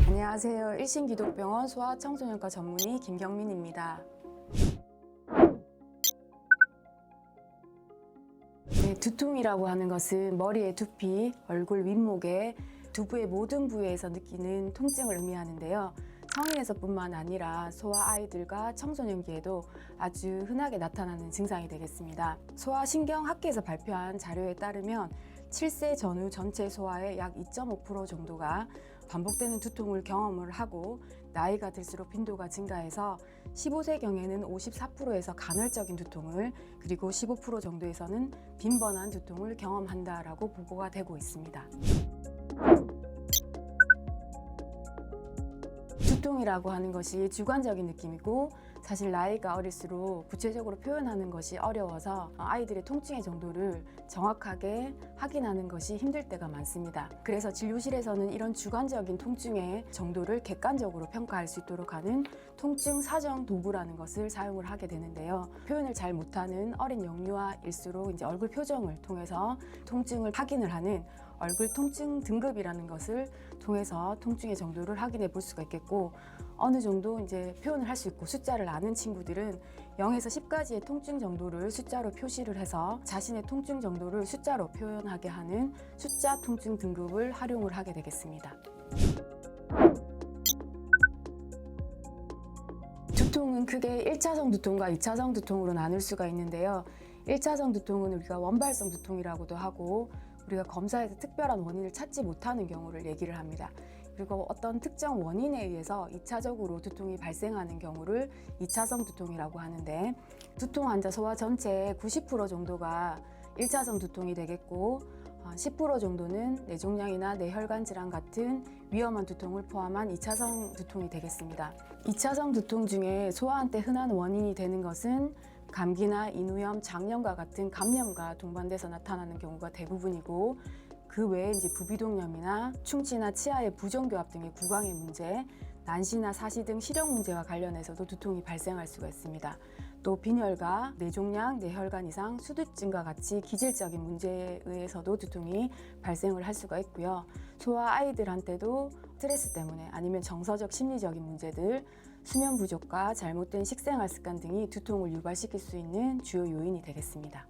안녕하세요. 일신기독병원 소아청소년과 전문의 김경민입니다. 네, 두통이라고 하는 것은 머리의 두피, 얼굴 윗목에 두부의 모든 부위에서 느끼는 통증을 의미하는데요. 성인에서뿐만 아니라 소아 아이들과 청소년기에도 아주 흔하게 나타나는 증상이 되겠습니다. 소아신경학회에서 발표한 자료에 따르면 7세 전후 전체 소아의 약 2.5% 정도가 반복되는 두통을 경험을 하고 나이가 들수록 빈도가 증가해서 15세경에는 54%에서 간헐적인 두통을 그리고 15% 정도에서는 빈번한 두통을 경험한다라고 보고가 되고 있습니다. 두통이라고 하는 것이 주관적인 느낌이고 사실 나이가 어릴수록 구체적으로 표현하는 것이 어려워서 아이들의 통증의 정도를 정확하게 확인하는 것이 힘들 때가 많습니다. 그래서 진료실에서는 이런 주관적인 통증의 정도를 객관적으로 평가할 수 있도록 하는 통증 사정 도구라는 것을 사용을 하게 되는데요. 표현을 잘 못하는 어린 영유아일수록 이제 얼굴 표정을 통해서 통증을 확인을 하는 얼굴 통증 등급이라는 것을 통해서 통증의 정도를 확인해 볼 수가 있겠고, 어느 정도 이제 표현을 할 수 있고 숫자를 아는 친구들은 0에서 10까지의 통증 정도를 숫자로 표시를 해서 자신의 통증 정도를 숫자로 표현하게 하는 숫자 통증 등급을 활용을 하게 되겠습니다. 두통은 크게 1차성 두통과 2차성 두통으로 나눌 수가 있는데요. 1차성 두통은 우리가 원발성 두통이라고도 하고 우리가 검사에서 특별한 원인을 찾지 못하는 경우를 얘기를 합니다. 그리고 어떤 특정 원인에 의해서 2차적으로 두통이 발생하는 경우를 2차성 두통이라고 하는데, 두통 환자 소아 전체의 90% 정도가 1차성 두통이 되겠고 10% 정도는 뇌종양이나 뇌혈관 질환 같은 위험한 두통을 포함한 2차성 두통이 되겠습니다. 2차성 두통 중에 소아한테 흔한 원인이 되는 것은 감기나 인후염, 장염과 같은 감염과 동반돼서 나타나는 경우가 대부분이고, 그 외에 이제 부비동염이나 충치나 치아의 부정교합 등의 구강의 문제, 난시나 사시 등 시력 문제와 관련해서도 두통이 발생할 수가 있습니다. 또 빈혈과 뇌종양, 뇌혈관 이상, 수두증과 같이 기질적인 문제에 의해서도 두통이 발생을 할 수가 있고요. 소아 아이들한테도 스트레스 때문에 아니면 정서적 심리적인 문제들, 수면 부족과 잘못된 식생활 습관 등이 두통을 유발시킬 수 있는 주요 요인이 되겠습니다.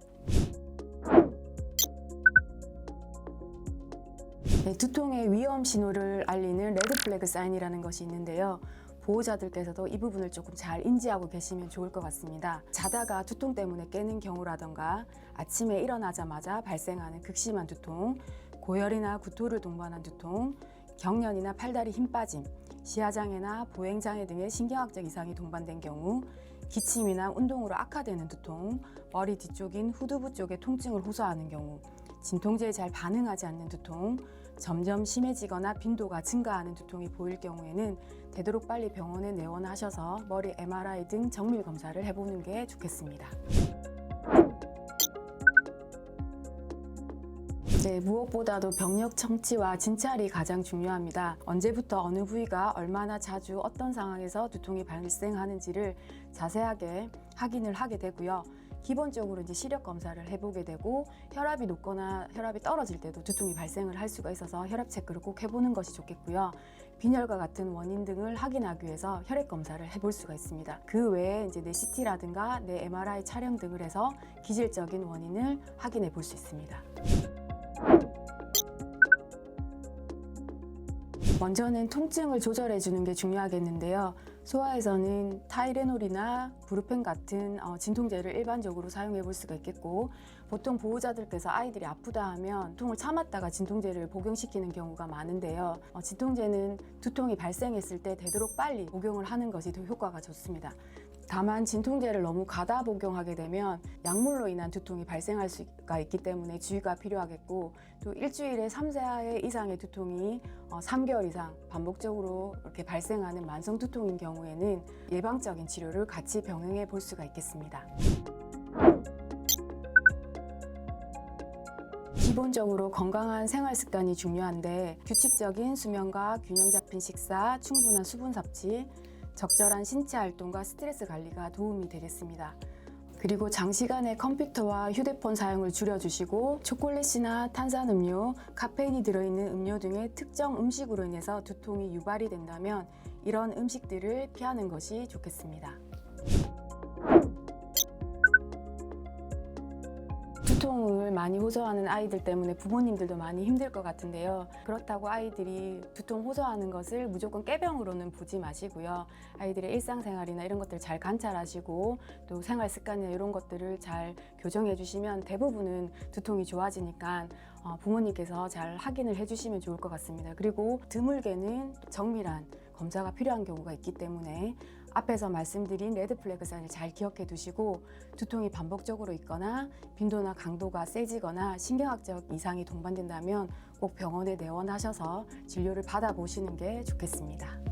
네, 두통의 위험 신호를 알리는 레드 플래그 사인이라는 것이 있는데요. 보호자들께서도 이 부분을 조금 잘 인지하고 계시면 좋을 것 같습니다. 자다가 두통 때문에 깨는 경우라던가 아침에 일어나자마자 발생하는 극심한 두통, 고열이나 구토를 동반한 두통, 경련이나 팔다리 힘 빠짐, 시야장애나 보행장애 등의 신경학적 이상이 동반된 경우, 기침이나 운동으로 악화되는 두통, 머리 뒤쪽인 후두부 쪽에 통증을 호소하는 경우, 진통제에 잘 반응하지 않는 두통, 점점 심해지거나 빈도가 증가하는 두통이 보일 경우에는 되도록 빨리 병원에 내원하셔서 머리 MRI 등 정밀 검사를 해보는 게 좋겠습니다. 네, 무엇보다도 병력 청취와 진찰이 가장 중요합니다. 언제부터 어느 부위가 얼마나 자주 어떤 상황에서 두통이 발생하는지를 자세하게 확인을 하게 되고요. 기본적으로 이제 시력 검사를 해보게 되고, 혈압이 높거나 혈압이 떨어질 때도 두통이 발생을 할 수가 있어서 혈압 체크를 꼭 해보는 것이 좋겠고요. 빈혈과 같은 원인 등을 확인하기 위해서 혈액 검사를 해볼 수가 있습니다. 그 외에 이제 뇌 CT라든가 뇌 MRI 촬영 등을 해서 기질적인 원인을 확인해 볼 수 있습니다. 먼저는 통증을 조절해 주는 게 중요하겠는데요. 소아에서는 타이레놀이나 브루펜 같은 진통제를 일반적으로 사용해 볼 수가 있겠고, 보통 보호자들께서 아이들이 아프다 하면 두통을 참았다가 진통제를 복용시키는 경우가 많은데요. 진통제는 두통이 발생했을 때 되도록 빨리 복용을 하는 것이 더 효과가 좋습니다. 다만 진통제를 너무 과다 복용하게 되면 약물로 인한 두통이 발생할 수가 있기 때문에 주의가 필요하겠고, 또 일주일에 3회 이상의 두통이 3개월 이상 반복적으로 이렇게 발생하는 만성 두통인 경우에는 예방적인 치료를 같이 병행해 볼 수가 있겠습니다. 기본적으로 건강한 생활 습관이 중요한데, 규칙적인 수면과 균형 잡힌 식사, 충분한 수분 섭취, 적절한 신체 활동과 스트레스 관리가 도움이 되겠습니다. 그리고 장시간의 컴퓨터와 휴대폰 사용을 줄여주시고 초콜릿이나 탄산음료, 카페인이 들어있는 음료 등의 특정 음식으로 인해서 두통이 유발이 된다면 이런 음식들을 피하는 것이 좋겠습니다. 두통을 많이 호소하는 아이들 때문에 부모님들도 많이 힘들 것 같은데요. 그렇다고 아이들이 두통 호소하는 것을 무조건 꾀병으로는 보지 마시고요. 아이들의 일상생활이나 이런 것들 잘 관찰하시고 또 생활 습관이나 이런 것들을 잘 교정해 주시면 대부분은 두통이 좋아지니까 부모님께서 잘 확인을 해주시면 좋을 것 같습니다. 그리고 드물게는 정밀한 검사가 필요한 경우가 있기 때문에 앞에서 말씀드린 레드플래그 사인을 잘 기억해 두시고 두통이 반복적으로 있거나 빈도나 강도가 세지거나 신경학적 이상이 동반된다면 꼭 병원에 내원하셔서 진료를 받아보시는 게 좋겠습니다.